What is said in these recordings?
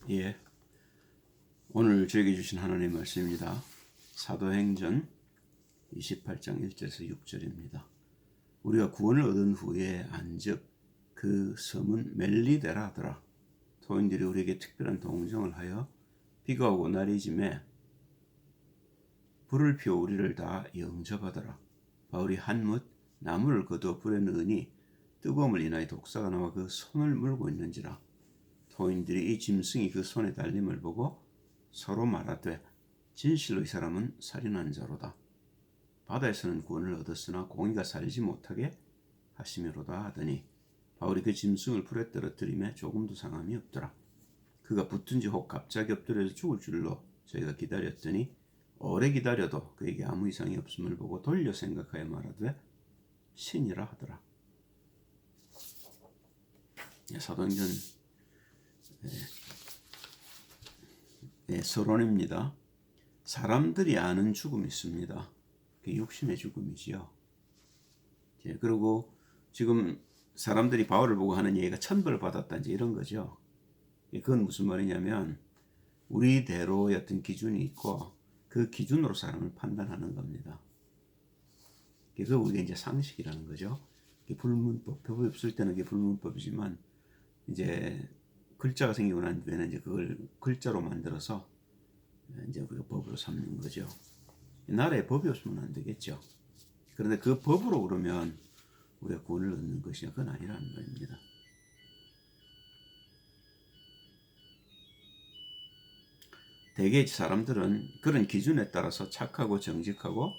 예, 오늘 저에게 주신 하나님의 말씀입니다. 사도행전 28장 1절에서 6절입니다. 우리가 구원을 얻은 후에 안즉 그 섬은 멜리데라 하더라. 토인들이 우리에게 특별한 동정을 하여 비가 오고 날이 짐에 불을 피워 우리를 다 영접하더라. 바울이 한뭇 나무를 거두어 불에 넣으니 뜨거움을 인하여 독사가 나와 그 손을 물고 있는지라. 토인들이 이 짐승이 그 손에 달림을 보고 서로 말하되 진실로 이 사람은 살인한 자로다. 바다에서는 구원을 얻었으나 공의가 살지 못하게 하심이로다 하더니 바울이 그 짐승을 불에 떨어뜨리매 조금도 상함이 없더라. 그가 붙은지 혹 갑자기 엎드려서 죽을 줄로 저희가 기다렸더니 오래 기다려도 그에게 아무 이상이 없음을 보고 돌려 생각하여 말하되 신이라 하더라. 사도행전 서론입니다. 사람들이 아는 죽음이 있습니다. 그게 육신의 죽음이지요. 그리고 지금 사람들이 바울을 보고 하는 얘기가 천벌을 받았다 이제 이런 거죠. 그건 무슨 말이냐면 우리대로의 어떤 기준이 있고 그 기준으로 사람을 판단하는 겁니다. 그게 우리가 이제 상식이라는 거죠. 불문법, 법이 없을 때는 그게 불문법이지만 이제 글자가 생기고 난 뒤에는 이제 그걸 글자로 만들어서 이제 우리가 법으로 삼는 거죠. 나라에 법이 없으면 안 되겠죠. 그런데 그 법으로 그러면 우리가 구원을 얻는 것이 그건 아니라는 겁니다. 대개 사람들은 그런 기준에 따라서 착하고 정직하고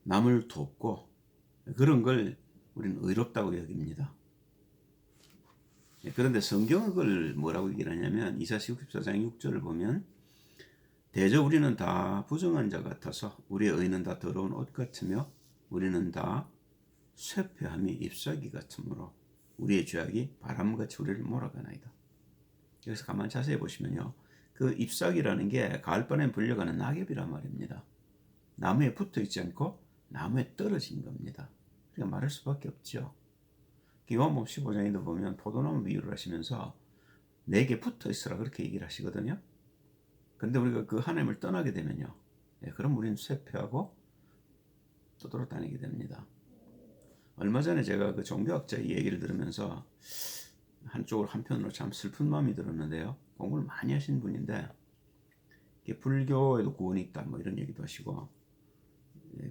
남을 돕고 그런 걸 우리는 의롭다고 여깁니다. 그런데 성경은 그걸 뭐라고 얘기를 하냐면 이사야 64장 6절을 보면 대저 우리는 다 부정한 자 같아서 우리의 의는 다 더러운 옷 같으며 우리는 다 쇠폐함이 잎사귀 같으므로 우리의 죄악이 바람같이 우리를 몰아가나이다. 여기서 가만히 자세히 보시면요, 그 잎사귀라는 게 가을바람에 불려가는 낙엽이란 말입니다. 나무에 붙어 있지 않고 나무에 떨어진 겁니다. 그러니까 말할 수밖에 없죠. 요한복음 15장에도 보면 포도나무 비유를 하시면서 내게 붙어 있으라 그렇게 얘기를 하시거든요. 그런데 우리가 그 하나님을 떠나게 되면요, 그럼 우리는 쇠폐하고 떠돌아다니게 됩니다. 얼마 전에 제가 그 종교학자의 얘기를 들으면서 한편으로 참 슬픈 마음이 들었는데요. 공부를 많이 하신 분인데 불교에도 구원이 있다 뭐 이런 얘기도 하시고,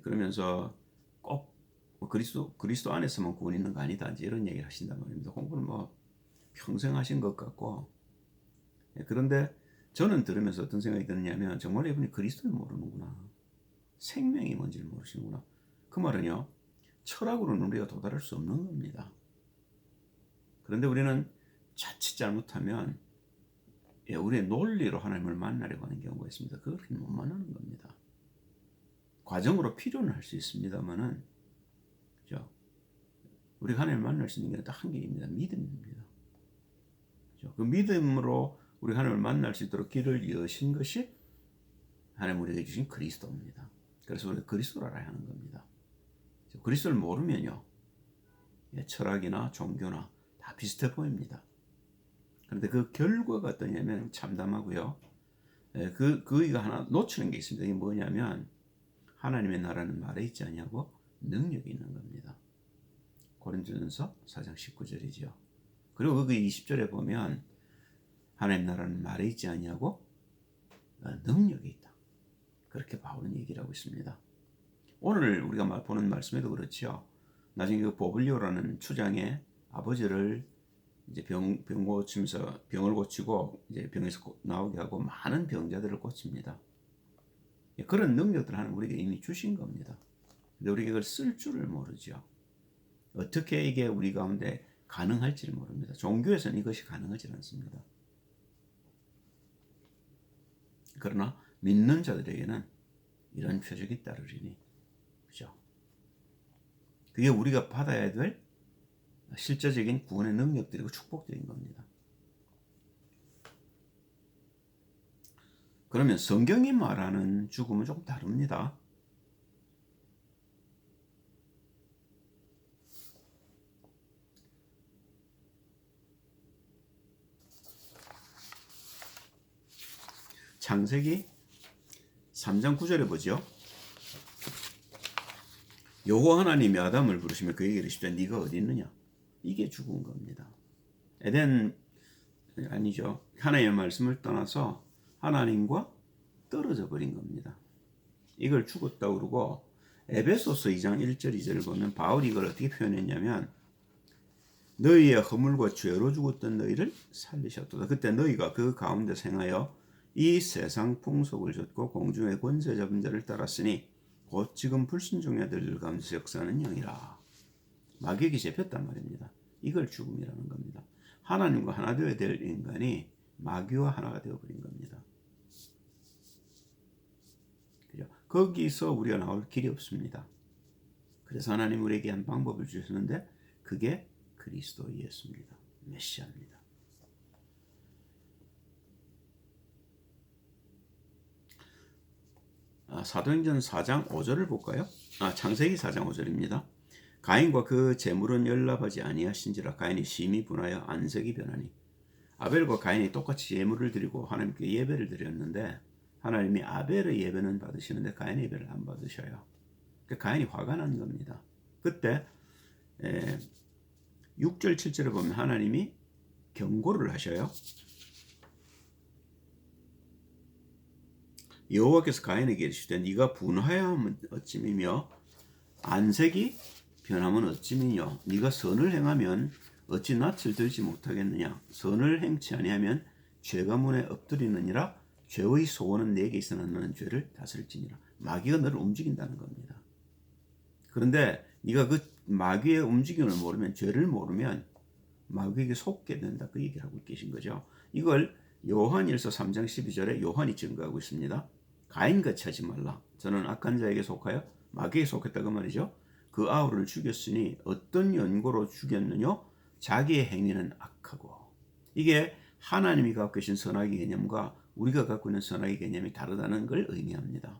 그러면서 꼭 그리스도 안에서만 구원이 있는 거 아니다 이제 이런 얘기를 하신단 말입니다. 공부를 뭐 평생 하신 것 같고, 그런데 저는 들으면서 어떤 생각이 드느냐면 정말 이분이 그리스도를 모르는구나, 생명이 뭔지를 모르시는구나. 그 말은요, 철학으로는 우리가 도달할 수 없는 겁니다. 그런데 우리는 자칫 잘못하면 우리의 논리로 하나님을 만나려고 하는 경우가 있습니다. 그렇게 못 만나는 겁니다. 과정으로 필요는 할 수 있습니다만은, 그죠? 우리가 하나님을 만날 수 있는 게 딱 한 개입니다. 믿음입니다. 그죠? 그 믿음으로 우리 하나님을 만날 수 있도록 길을 여신 것이 하나님 우리에게 주신 그리스도입니다. 그래서 우리가 그리스도를 알아야 하는 겁니다. 그리스도를 모르면요, 철학이나 종교나 다 비슷해 보입니다. 그런데 그 결과가 어떠냐면 참담하고요. 그이가 하나 놓치는 게 있습니다. 이게 뭐냐면 하나님의 나라는 말에 있지 아니하고 능력이 있는 겁니다. 고린도전서 4장 19절이죠. 그리고 그 20절에 보면 하나님 나라는 말에 있지 아니하고 능력이 있다. 그렇게 바울은 얘기를 하고 있습니다. 오늘 우리가 보는 말씀에도 그렇죠. 나중에 그 보블리오라는 추장의 아버지를 이제 병 고치면서 병을 고치고 이제 병에서 나오게 하고 많은 병자들을 고칩니다. 그런 능력들 하나님 우리에게 이미 주신 겁니다. 근데 우리가 이걸 쓸 줄을 모르죠. 어떻게 이게 우리 가운데 가능할지를 모릅니다. 종교에서는 이것이 가능하지 않습니다. 그러나 믿는 자들에게는 이런 표적이 따르리니, 그죠? 그게 우리가 받아야 될 실제적인 구원의 능력들이고 축복들인 겁니다. 그러면 성경이 말하는 죽음은 조금 다릅니다. 창세기 3장 9절에 보죠. 여호와 하나님이 아담을 부르시며 그에게 이르시되 네가 어디 있느냐. 이게 죽은 겁니다. 에덴 아니죠. 하나님의 말씀을 떠나서 하나님과 떨어져 버린 겁니다. 이걸 죽었다고 그러고 에베소서 2장 1절 2절을 보면 바울이 이걸 어떻게 표현했냐면 너희의 허물과 죄로 죽었던 너희를 살리셨도다. 그때 너희가 그 가운데 생하여 이 세상 풍속을 좇고 공중의 권세 잡은 자를 따랐으니 곧 지금 불순종의 아들 가운데서 역사하는 영이라. 마귀에게 잡혔단 말입니다. 이걸 죽음이라는 겁니다. 하나님과 하나 되어야 될 인간이 마귀와 하나가 되어버린 겁니다. 그죠? 거기서 우리가 나올 길이 없습니다. 그래서 하나님 우리에게 한 방법을 주셨는데 그게 그리스도 예수입니다. 메시아입니다. 사도행전 4장 5절을 볼까요? 창세기 4장 5절입니다. 가인과 그 제물은 연락하지 아니하신지라 가인이 심히 분하여 안색이 변하니. 아벨과 가인이 똑같이 예물을 드리고 하나님께 예배를 드렸는데 하나님이 아벨의 예배는 받으시는데 가인의 예배를 안 받으셔요. 그러니까 가인이 화가 난 겁니다. 그때 6절 7절에 보면 하나님이 경고를 하셔요. 여호와께서 가인에게 이르시되 네가 분하여 하면 어찌미며 안색이 변하면 어찌미뇨. 네가 선을 행하면 어찌 낯을 들지 못하겠느냐. 선을 행치 아니하면 죄가 문에 엎드리느니라. 죄의 소원은 내게 있으나 너는 죄를 다스릴지니라. 마귀가 너를 움직인다는 겁니다. 그런데 네가 그 마귀의 움직임을 모르면, 죄를 모르면 마귀에게 속게 된다. 그 얘기를 하고 계신 거죠. 이걸 요한일서 3장 12절에 요한이 증거하고 있습니다. 가인같이 하지 말라. 저는 악한 자에게 속하여 마귀에게 속했다 그 말이죠. 그 아우를 죽였으니 어떤 연고로 죽였느냐? 자기의 행위는 악하고. 이게 하나님이 갖고 계신 선악의 개념과 우리가 갖고 있는 선악의 개념이 다르다는 걸 의미합니다.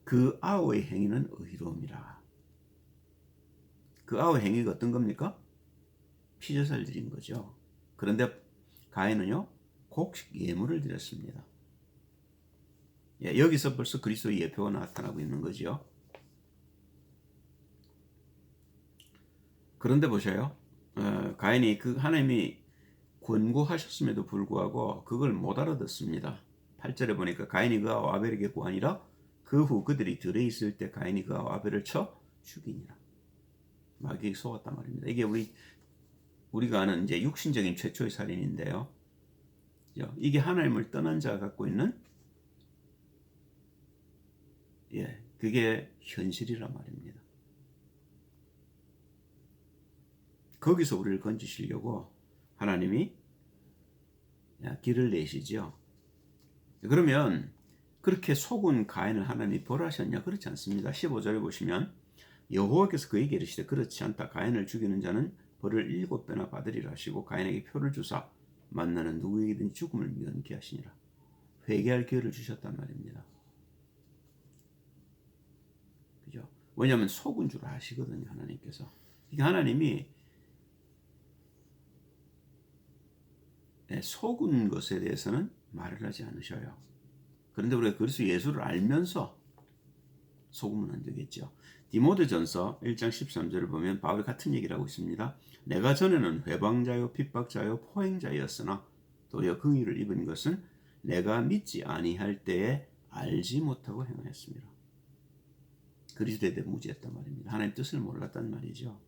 그 아우의 행위는 의로움이라. 그 아우의 행위가 어떤 겁니까? 피제사를 드린 거죠. 그런데 가인은요, 곡식 예물을 드렸습니다. 여기서 벌써 그리스도의 예표가 나타나고 있는 거죠. 그런데 보셔요. 가인이 그 하나님이 권고하셨음에도 불구하고 그걸 못 알아듣습니다. 8절에 보니까 가인이 그 아우 아벨에게 구하니라. 그 후 그들이 들에 있을 때 가인이 그 아우 아벨을 쳐 죽이니라. 마귀에게 속았단 말입니다. 이게 우리가 아는 이제 육신적인 최초의 살인인데요. 이게 하나님을 떠난 자가 갖고 있는 그게 현실이란 말입니다. 거기서 우리를 건지시려고 하나님이 길을 내시죠. 그러면 그렇게 속은 가인을 하나님이 벌하셨냐? 그렇지 않습니다. 15절에 보시면 여호와께서 그에게 이르시되 그렇지 않다. 가인을 죽이는 자는 벌을 7배나 받으리라 하시고 가인에게 표를 주사 만나는 누구에게든 죽음을 면케 하시니라. 회개할 기회를 주셨단 말입니다. 그죠? 왜냐하면 속은 줄 아시거든요. 하나님께서. 그러니까 하나님이 속은 것에 대해서는 말을 하지 않으셔요. 그런데 우리가 그리스도 예수를 알면서 속으면 안 되겠죠. 디모데전서 1장 13절을 보면 바울이 같은 얘기를 하고 있습니다. 내가 전에는 회방자요 핍박자요 포행자였으나 도리어 긍휼을 입은 것은 내가 믿지 아니할 때에 알지 못하고 행하였습니다. 그리스도에 대해 무지했단 말입니다. 하나님 뜻을 몰랐단 말이죠.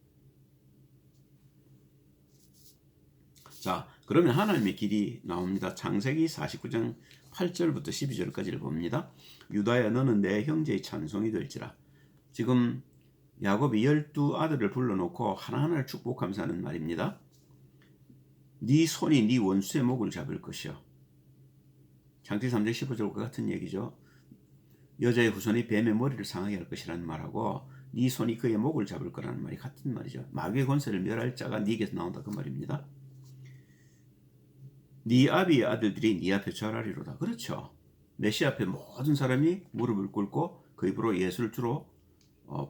자, 그러면 하나님의 길이 나옵니다. 창세기 49장 8절부터 12절까지를 봅니다. 유다야 너는 내 형제의 찬송이 될지라. 지금 야곱이 12아들을 불러놓고 하나하나를 축복하면서 하는 말입니다. 네 손이 네 원수의 목을 잡을 것이요. 창세기 3장 15절과 같은 얘기죠. 여자의 후손이 뱀의 머리를 상하게 할 것이라는 말하고 네 손이 그의 목을 잡을 거라는 말이 같은 말이죠. 마귀의 권세를 멸할 자가 네게서 나온다 그 말입니다. 네 아비의 아들들이 네 앞에 절하리로다. 그렇죠. 메시아 앞에 모든 사람이 무릎을 꿇고 그 입으로 예수를 주로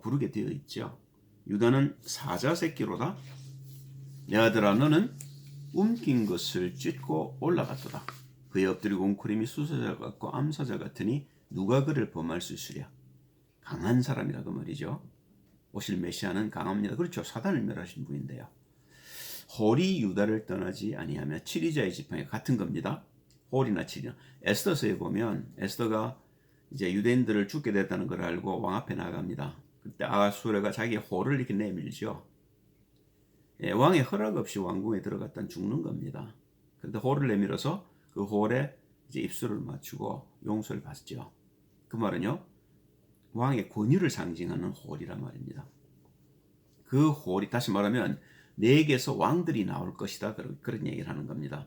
부르게 되어 있죠. 유다는 사자 새끼로다. 내 아들아 너는 움킨 것을 찢고 올라갔도다. 그의 엎드리고 웅크림이 수사자 같고 암사자 같으니 누가 그를 범할 수 있으랴. 강한 사람이라 그 말이죠. 오실 메시아는 강합니다. 그렇죠. 사단을 멸하신 분인데요. 홀이 유다를 떠나지 아니하며 7위자의 지팡이 같은 겁니다. 홀이나 7위나 에스더서에 보면 에스더가 이제 유대인들을 죽게 됐다는 걸 알고 왕 앞에 나갑니다. 그때 아하수에가 자기 홀을 이렇게 내밀죠. 예, 왕의 허락 없이 왕궁에 들어갔다는 죽는 겁니다. 그런데 홀을 내밀어서 그 홀에 이제 입술을 맞추고 용서를 받죠. 그 말은요, 왕의 권위를 상징하는 홀이란 말입니다. 그 홀이 다시 말하면 내게서 왕들이 나올 것이다, 그런 얘기를 하는 겁니다.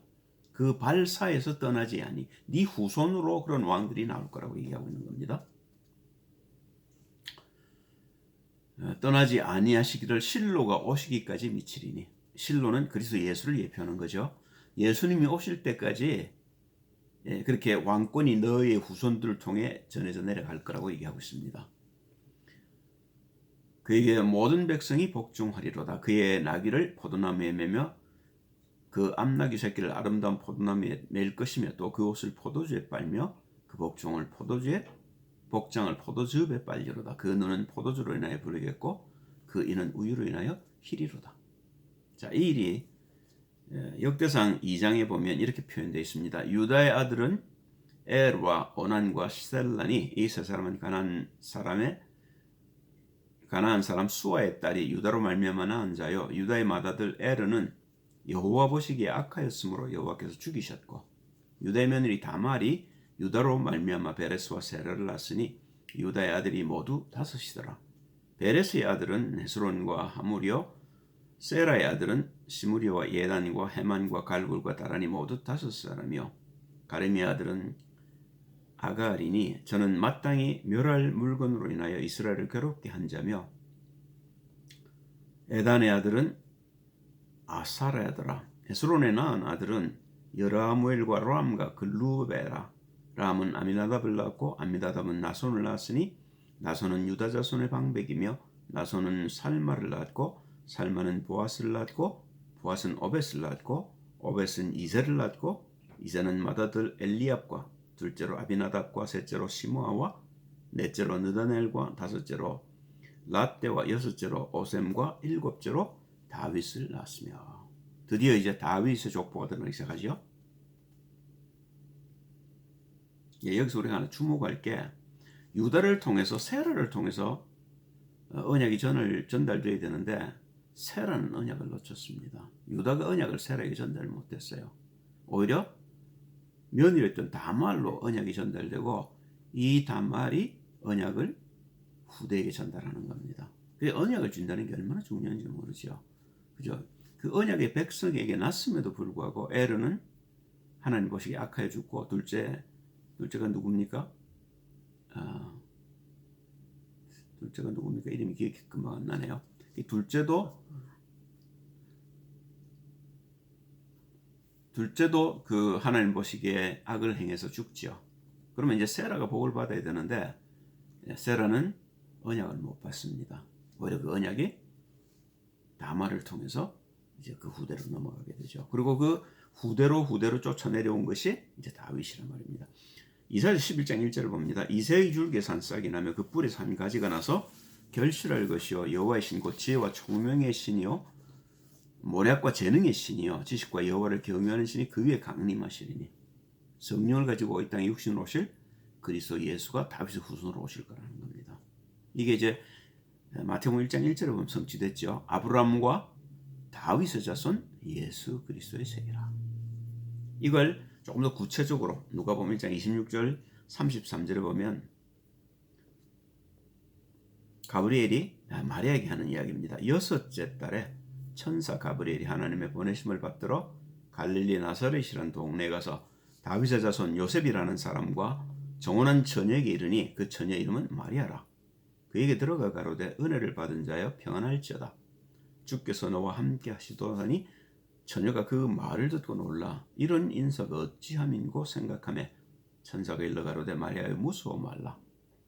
그 발사에서 떠나지 아니 네 후손으로 그런 왕들이 나올 거라고 얘기하고 있는 겁니다. 떠나지 아니하시기를 실로가 오시기까지 미치리니, 실로는 그리스도 예수를 예표하는 거죠. 예수님이 오실 때까지 그렇게 왕권이 너의 후손들을 통해 전해져 내려갈 거라고 얘기하고 있습니다. 그에게 모든 백성이 복종하리로다. 그의 나귀를 포도나무에 매며 그 암나귀 새끼를 아름다운 포도나무에 맬 것이며 또 그 옷을 포도주에 빨며 그 복장을 포도즙에 빨리로다. 그 눈은 포도주로 인하여 부르겠고 그 이는 우유로 인하여 희리로다. 자, 이 일이 역대상 2장에 보면 이렇게 표현되어 있습니다. 유다의 아들은 엘과 오난과 셀란이, 이 세 사람은 가나안 사람 수아의 딸이 유다로 말미암아 낳은 자요, 유다의 맏아들 에르는 여호와 보시기에 악하였으므로 여호와께서 죽이셨고, 유다의 며느리 다말이 유다로 말미암아 베레스와 세라를 낳았으니 유다의 아들이 모두 5이더라. 베레스의 아들은 헤스론과 하물이요, 세라의 아들은 시므리와 예단과 헤만과 갈굴과 다란이 모두 5사람이요, 가레미의 아들은 아가리니 저는 마땅히 멸할 물건으로 인하여 이스라엘을 괴롭게 한 자며, 에단의 아들은 아사라야더라. 헤스론의 낳은 아들은 여라무엘과 람과 글루베라. 람은 아미나답을 낳았고 아미나답은 나손을 낳았으니 나손은 유다 자손의 방백이며 나손은 살마를 낳았고 살마는 보아스를 낳았고 보아스는 오벳을 낳았고 오벳은 이세를 낳았고 이세는 맏아들 엘리압과 둘째로 아비나답과 셋째로 시므아와 넷째로 느다넬과 다섯째로 랏대와 여섯째로 오셈과 일곱째로 다윗을 낳았으며, 드디어 이제 다윗의 족보가 드러나기 시작하죠. 여기서 우리가 하나 주목할 게, 유다를 통해서 세라를 통해서 언약이 전달되어야 되는데 세라는 언약을 놓쳤습니다. 유다가 언약을 세라에게 전달을 못했어요. 오히려 며느리였던 다말로 언약이 전달되고 이 다말이 언약을 후대에게 전달하는 겁니다. 그 언약을 준다는 게 얼마나 중요한지 모르죠. 그죠? 그 언약의 백성에게 났음에도 불구하고 에르는 하나님 보시기에 악하여 죽고, 둘째가 누굽니까? 둘째가 누굽니까? 이름이 기억이 금방 안 나네요. 이 둘째도 그 하나님 보시기에 악을 행해서 죽죠. 그러면 이제 세라가 복을 받아야 되는데 세라는 언약을 못 받습니다. 오히려 그 언약이 다말을 통해서 이제 그 후대로 넘어가게 되죠. 그리고 그 후대로 쫓아내려온 것이 이제 다윗이란 말입니다. 이사야서 11장 1절을 봅니다. 이새의 줄기에 산싹이 나며 그 뿔에서 한 가지가 나서 결실할 것이요 여호와의 신 곧 지혜와 총명의 신이요 모략과 재능의 신이요 지식과 여호와를 경외하는 신이 그 위에 강림하시리니, 성령을 가지고 이 땅에 육신으로 오실 그리스도 예수가 다윗의 후손으로 오실 거라는 겁니다. 이게 이제 마태복음 1장 1절에 보면 성취됐죠. 아브라함과 다윗의 자손 예수 그리스도의 세계라. 이걸 조금 더 구체적으로 누가복음 1장 26절 33절에 보면 가브리엘이 마리아에게 하는 이야기입니다. 6째 달에 천사 가브리엘이 하나님의 보내심을 받들어 갈릴리 나사렛이라는 동네에 가서 다윗의 자손 요셉이라는 사람과 정혼한 처녀에게 이르니 그 처녀 이름은 마리아라. 그에게 들어가 가로되 은혜를 받은 자여 평안할지어다. 주께서 너와 함께 하시도다니 처녀가 그 말을 듣고 놀라 이런 인사가 어찌함인고 생각하며 천사가 일러 가로되 마리아여 무서워 말라.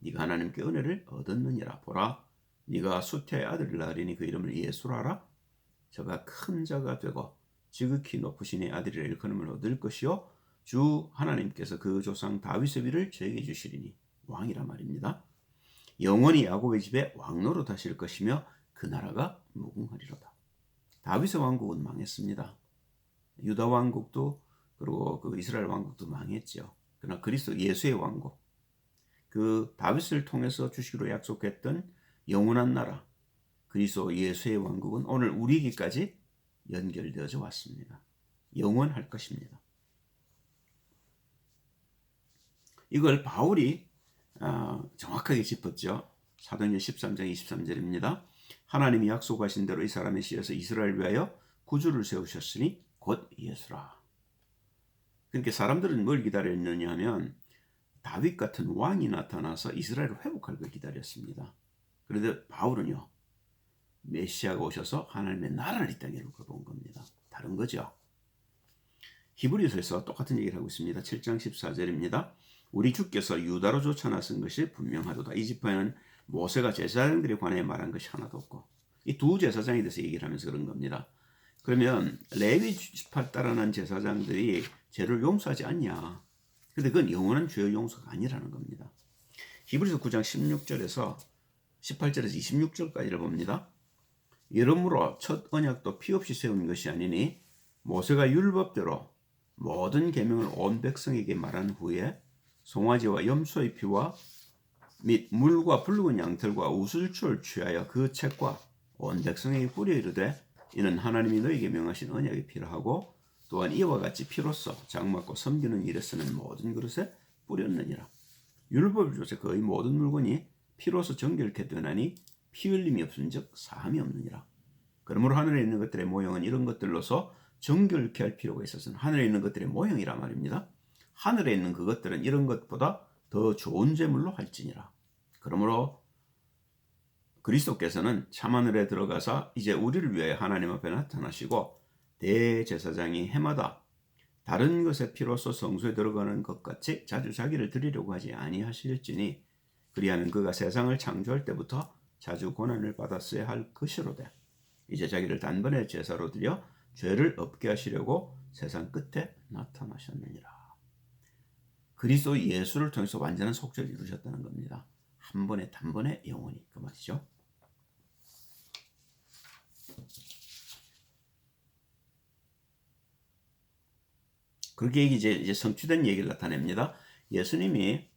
네가 하나님께 은혜를 얻었느니라. 보라 네가 수태의 아들을 낳으리니 그 이름을 예수라 하라. 저가 큰 자가 되고 지극히 높으신 이 아들이라 일컬음을 얻을 것이요 주 하나님께서 그 조상 다윗의 위를 저에게 주시리니 왕이라 말입니다. 영원히 야곱의 집에 왕노릇 하실 것이며 그 나라가 무궁하리로다. 다윗의 왕국은 망했습니다. 유다 왕국도 그리고 그 이스라엘 왕국도 망했죠. 그러나 그리스도 예수의 왕국, 그 다윗을 통해서 주시기로 약속했던 영원한 나라, 그리스도 예수의 왕국은 오늘 우리에게까지 연결되어져 왔습니다. 영원할 것입니다. 이걸 바울이 정확하게 짚었죠. 사도행전 13장 23절입니다. 하나님이 약속하신 대로 이 사람의 씨에서 이스라엘을 위하여 구주를 세우셨으니 곧 예수라. 그러니까 사람들은 뭘 기다렸느냐 하면 다윗 같은 왕이 나타나서 이스라엘을 회복할 걸 기다렸습니다. 그런데 바울은요, 메시아가 오셔서 하나님의 나라를 이 땅에 놓고 본 겁니다. 다른 거죠. 히브리서에서 똑같은 얘기를 하고 있습니다. 7장 14절입니다. 우리 주께서 유다로 쫓아나선 것이 분명하도다. 이 지파에는 모세가 제사장들에 관해 말한 것이 하나도 없고, 이 두 제사장에 대해서 얘기를 하면서 그런 겁니다. 그러면 레위 지파 따라난 제사장들이 죄를 용서하지 않냐? 근데 그건 영원한 죄의 용서가 아니라는 겁니다. 히브리서 9장 16절에서 18절에서 26절까지를 봅니다. 이러므로 첫 언약도 피 없이 세운 것이 아니니 모세가 율법대로 모든 계명을 온 백성에게 말한 후에 송아지와 염소의 피와 및 물과 붉은 양털과 우슬초를 취하여 그 책과 온 백성에게 뿌려 이르되 이는 하나님이 너에게 명하신 언약의 피라 하고 또한 이와 같이 피로써 장막고 섬기는 일에 쓰는 모든 그릇에 뿌렸느니라. 율법을 조차 거의 모든 물건이 피로써 정결케 되나니 피 흘림이 없은즉 사함이 없느니라. 그러므로 하늘에 있는 것들의 모형은 이런 것들로서 정결케 할 필요가 있어서는 하늘에 있는 것들의 모형이라 말입니다. 하늘에 있는 그것들은 이런 것보다 더 좋은 제물로 할지니라. 그러므로 그리스도께서는 참하늘에 들어가서 이제 우리를 위하여 하나님 앞에 나타나시고 대제사장이 해마다 다른 것의 피로써 성소에 들어가는 것 같이 자주 자기를 드리려고 하지 아니하실지니 그리하면 그가 세상을 창조할 때부터 자주 고난을 받았어야 할 것이로되 이제 자기를 단번에 제사로 드려 죄를 없게 하시려고 세상 끝에 나타나셨느니라. 그리스도 예수를 통해서 완전한 속죄를 이루셨다는 겁니다. 한 번에 단번에 영원히, 그 말이죠. 그렇게 이제 성취된 얘기를 나타냅니다. 예수님이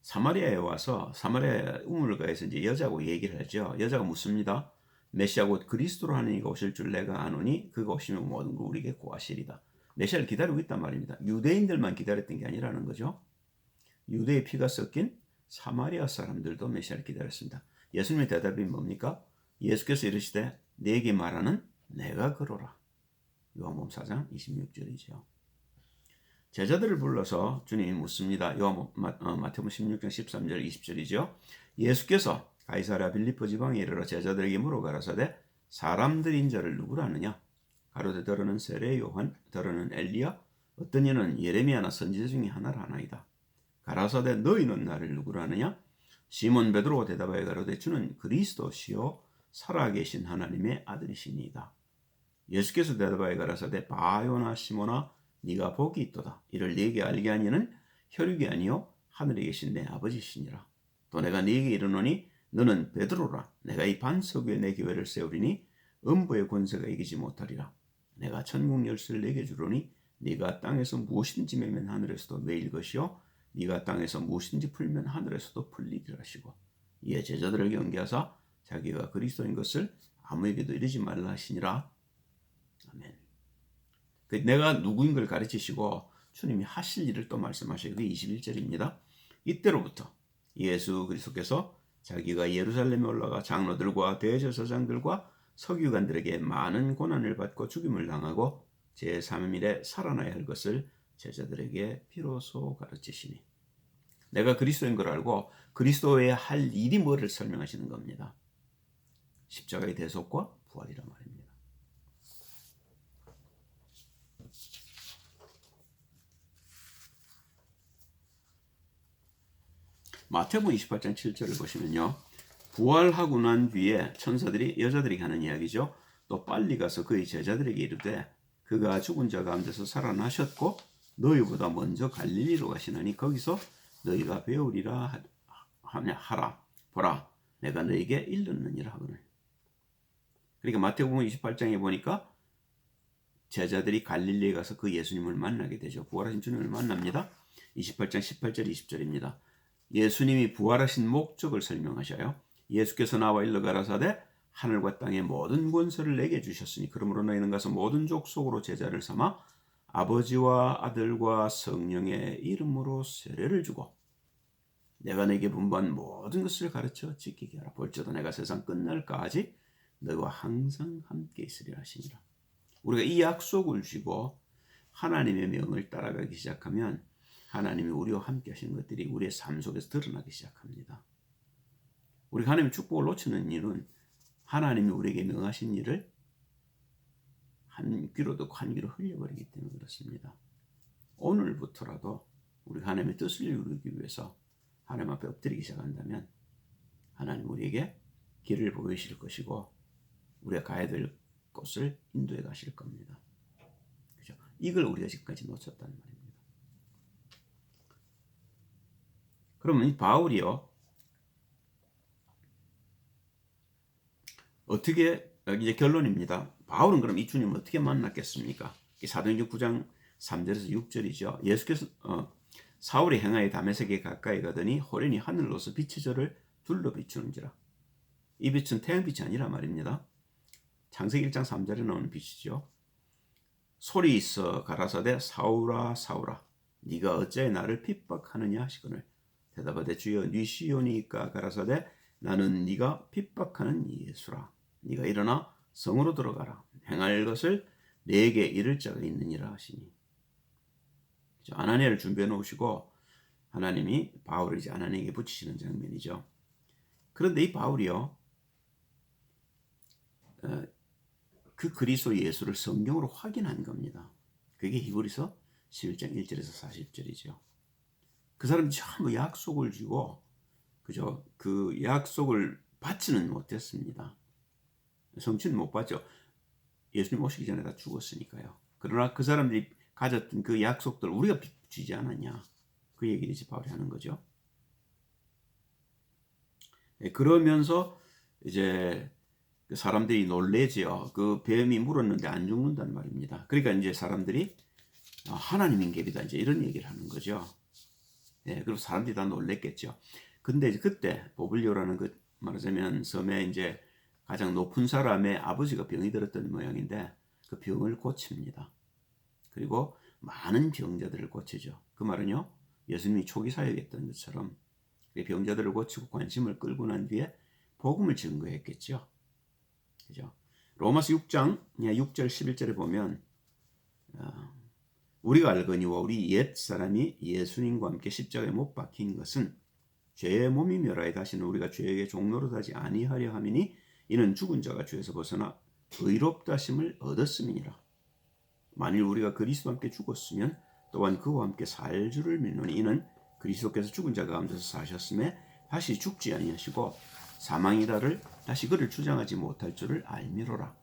사마리아에 와서 사마리아 우물가에서 이제 여자하고 얘기를 하죠. 여자가 묻습니다. 메시아 곧 그리스도로 하는 이가 오실 줄 내가 아노니 그가 오시면 모든 걸 우리에게 고하시리다. 메시아를 기다리고 있단 말입니다. 유대인들만 기다렸던 게 아니라는 거죠. 유대의 피가 섞인 사마리아 사람들도 메시아를 기다렸습니다. 예수님의 대답이 뭡니까? 예수께서 이르시되 내게 말하는 내가 그러라. 요한복음 4장 26절이죠. 제자들을 불러서 주님이 묻습니다. 마태복음 16장 13절 20절이죠. 예수께서 가이사랴 빌립보 지방에 이르러 제자들에게 물어가라사대 사람들인 자를 누구라 하느냐? 가로되 더러는 세례 요한, 더러는 엘리야, 어떤 이는 예레미야나 선지자 중에 하나라 하나이다. 가라사대 너희는 나를 누구라 하느냐? 시몬 베드로 대답하여 가로되 주는 그리스도시요 살아계신 하나님의 아들이시니이다. 예수께서 대답하여 가라사대 바요나 시몬아 네가 복이 있도다. 이를 네게 알게 하니는 혈육이 아니요 하늘에 계신 내 아버지시니라. 또 내가 네게 이르노니 너는 베드로라. 내가 이 반석 위에 내 교회를 세우리니 음부의 권세가 이기지 못하리라. 내가 천국 열쇠를 네게 주노니 네가 땅에서 무엇인지 매면 하늘에서도 매일 것이요 네가 땅에서 무엇인지 풀면 하늘에서도 풀리리라 하시고 이에 제자들을 경계하사 자기가 그리스도인 것을 아무에게도 이르지 말라 하시니라. 아멘. 내가 누구인 걸 가르치시고 주님이 하실 일을 또 말씀하시고 21절입니다. 이때로부터 예수 그리스도께서 자기가 예루살렘에 올라가 장로들과 대제사장들과 서기관들에게 많은 고난을 받고 죽임을 당하고 제3일에 살아나야 할 것을 제자들에게 비로소 가르치시니 내가 그리스도인 걸 알고 그리스도의 할 일이 뭐를 설명하시는 겁니다. 십자가의 대속과 부활이란 말입니다. 마태복음 28장 7절을 보시면요. 부활하고 난 뒤에 천사들이 여자들에게 하는 이야기죠. 또 빨리 가서 그의 제자들에게 이르되 그가 죽은 자 가운데서 살아나셨고 너희보다 먼저 갈릴리로 가시나니 거기서 너희가 배우리라 하라. 보라, 내가 너희에게 일렀느니라 하거늘. 그러니까 마태복음 28장에 보니까 제자들이 갈릴리에 가서 그 예수님을 만나게 되죠. 부활하신 주님을 만납니다. 28장 18절 20절입니다. 예수님이 부활하신 목적을 설명하셔요. 예수께서 나와 일러 가라사대 하늘과 땅의 모든 권세를 내게 주셨으니 그러므로 너희는 가서 모든 족속으로 제자를 삼아 아버지와 아들과 성령의 이름으로 세례를 주고 내가 내게 분부한 모든 것을 가르쳐 지키게 하라. 볼지어다 내가 세상 끝날까지 너희와 항상 함께 있으리라 하시니라. 우리가 이 약속을 쥐고 하나님의 명을 따라가기 시작하면 하나님이 우리와 함께 하시는 것들이 우리의 삶 속에서 드러나기 시작합니다. 우리가 하나님의 축복을 놓치는 일은 하나님이 우리에게 명하신 일을 한 귀로 듣고 한 귀로 흘려버리기 때문에 그렇습니다. 오늘부터라도 우리가 하나님의 뜻을 이루기 위해서 하나님 앞에 엎드리기 시작한다면 하나님 우리에게 길을 보이실 것이고 우리가 가야 될 곳을 인도해 가실 겁니다. 그죠? 이걸 우리가 지금까지 놓쳤다는 말입니다. 그러면 이 바울이요 어떻게 이제 결론입니다. 바울은 그럼 이 주님을 어떻게 만났겠습니까? 사도행전 9장 3절에서 6절이죠. 예수께서 사울이 행하여 다메섹에 가까이 가더니 호련히 하늘로서 빛이 저를 둘러 비추는지라. 이 빛은 태양빛이 아니라 말입니다. 창세기 1장 3절에 나오는 빛이죠. 소리 있어 가라사대 사울아 사울아 네가 어찌하여 나를 핍박하느냐 하시거늘 대답하되 주여 네 시오니까 가라사대 나는 네가 핍박하는 예수라. 네가 일어나 성으로 들어가라. 행할 것을 내게 이를 자가 있느니라 하시니. 아나니아를 준비해 놓으시고 하나님이 바울을 이제 아나니아에게 붙이시는 장면이죠. 그런데 이 바울이요 그 그리스도 예수를 성경으로 확인한 겁니다. 그게 히브리서 11장 1절에서 40절이죠. 그 사람이 전부 약속을 주고 그죠? 그 약속을 받지는 못했습니다. 성취는 못 받죠. 예수님 오시기 전에 다 죽었으니까요. 그러나 그 사람들이 가졌던 그 약속들 우리가 빚지지 않았냐? 그 얘기를 이제 바울이 하는 거죠. 그러면서 이제 사람들이 놀래지요. 그 뱀이 물었는데 안 죽는단 말입니다. 그러니까 이제 사람들이 하나님 인격이다 이제 이런 얘기를 하는 거죠. 네, 그리고 사람들이 다 놀랬겠죠. 근데 이제 그때 보블리오라는 그 말하자면 섬에 이제 가장 높은 사람의 아버지가 병이 들었던 모양인데 그 병을 고칩니다. 그리고 많은 병자들을 고치죠. 그 말은요, 예수님이 초기 사역했던 것처럼 병자들을 고치고 관심을 끌고 난 뒤에 복음을 증거했겠죠. 그죠? 로마서 6장 6절 11절에 보면 우리가 알거니와 우리 옛 사람이 예수님과 함께 십자가에 못 박힌 것은 죄의 몸이 멸하여 다시는 우리가 죄에게 종노릇하지 아니하려 함이니 이는 죽은 자가 죄에서 벗어나 의롭다 하심을 얻었음이니라. 만일 우리가 그리스도와 함께 죽었으면 또한 그와 함께 살 줄을 믿노니 이는 그리스도께서 죽은 자 가운데서 사셨음에 다시 죽지 아니하시고 사망이라를 다시 그를 주장하지 못할 줄을 알미로라.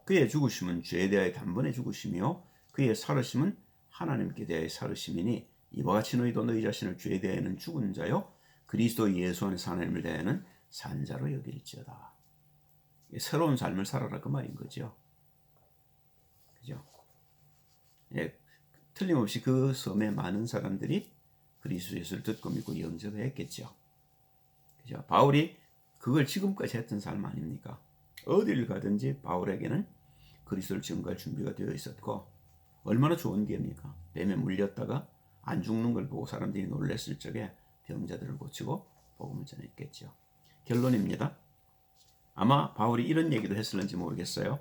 그의 죽으심은 죄에 대하여 단번에 죽으심이요 그의 살으심은 하나님께 대하여 살으심이니 이와 같이 너희도 너희 자신을 죄에 대하여는 죽은 자요 그리스도 예수 안에서 하나님을 대하여는 산 자로 여길지어다. 새로운 삶을 살아라 그 말인 거죠. 그죠? 예, 틀림없이 그 섬에 많은 사람들이 그리스도 예수를 듣고 믿고 영접했겠죠. 그죠? 바울이 그걸 지금까지 했던 삶 아닙니까? 어딜 가든지 바울에게는 그리스도를 증거할 준비가 되어 있었고 얼마나 좋은 기회입니까? 뱀에 물렸다가 안 죽는 걸 보고 사람들이 놀랐을 적에 병자들을 고치고 복음을 전했겠죠. 결론입니다. 아마 바울이 이런 얘기도 했을는지 모르겠어요.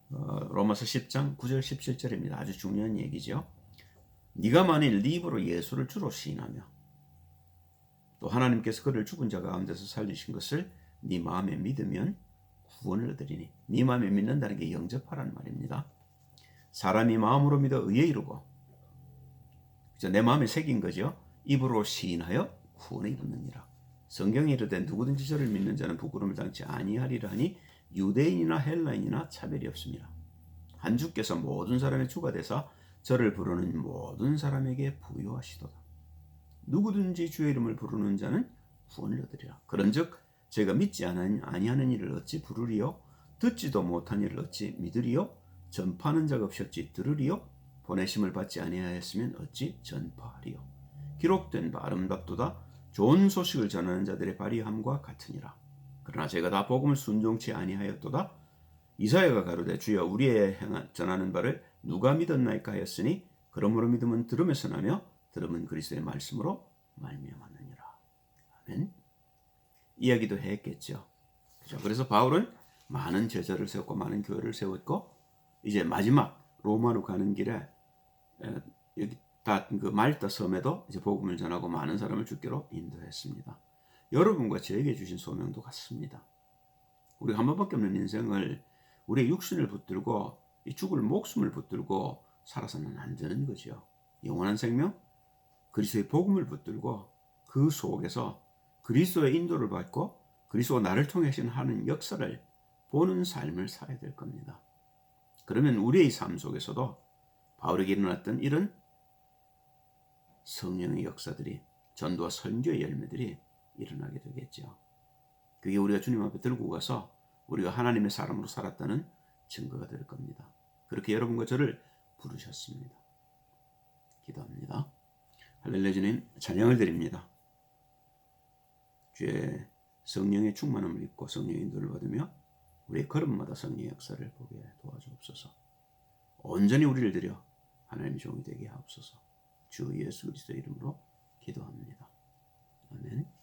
로마서 10장 9절 17절입니다. 아주 중요한 얘기죠. 네가 만일 네 입으로 예수를 주로 시인하며 또 하나님께서 그를 죽은 자 가운데서 살리신 것을 네 마음에 믿으면 구원을 얻으리니 네 마음에 믿는다는 게 영접하라는 말입니다. 사람이 마음으로 믿어 의에 이르고 내 마음에 새긴 거죠. 입으로 시인하여 구원에 이르느니라. 성경에 이르되 누구든지 저를 믿는 자는 부끄러움을 당치 아니하리라 하니 유대인이나 헬라인이나 차별이 없습니다. 한 주께서 모든 사람의 주가 되사 저를 부르는 모든 사람에게 부유하시도다. 누구든지 주의 이름을 부르는 자는 구원을 얻으리라. 그런즉 제가 믿지 아니하는 이를 어찌 부르리요? 듣지도 못한 이를 어찌 믿으리요? 전파하는 자가 없었지 들으리요? 보내심을 받지 아니하였으면 어찌 전파하리요? 기록된 바 아름답도다. 좋은 소식을 전하는 자들의 발의함과 같으니라. 그러나 제가 다 복음을 순종치 아니하였도다. 이사야가 가로되 주여 우리의 전하는 바를 누가 믿었나이까 하였으니 그러므로 믿음은 들음에서 나며 들음은 그리스도의 말씀으로 말미암았느니라. 아멘. 이야기도 했겠죠. 그렇죠? 그래서 바울은 많은 제자를 세웠고 많은 교회를 세웠고 이제 마지막 로마로 가는 길에 여기 다 그 말타 섬에도 이제 복음을 전하고 많은 사람을 주께로 인도했습니다. 여러분과 저에게 주신 소명도 같습니다. 우리가 한 번밖에 없는 인생을 우리의 육신을 붙들고 이 죽을 목숨을 붙들고 살아서는 안 되는 거죠. 영원한 생명, 그리스도의 복음을 붙들고 그 속에서 그리스도의 인도를 받고 그리스도가 나를 통해 하는 역사를 보는 삶을 살아야 될 겁니다. 그러면 우리의 삶 속에서도 바울에게 일어났던 이런 성령의 역사들이 전도와 선교의 열매들이 일어나게 되겠죠. 그게 우리가 주님 앞에 들고 가서 우리가 하나님의 사람으로 살았다는 증거가 될 겁니다. 그렇게 여러분과 저를 부르셨습니다. 기도합니다. 할렐루야. 주님 찬양을 드립니다. 주의 성령의 충만함을 입고 성령의 인도를 받으며 우리의 걸음마다 성령의 역사를 보게 도와주옵소서. 온전히 우리를 들여 하나님의 종이 되게 하옵소서. 주 예수 그리스도의 이름으로 기도합니다. 아멘.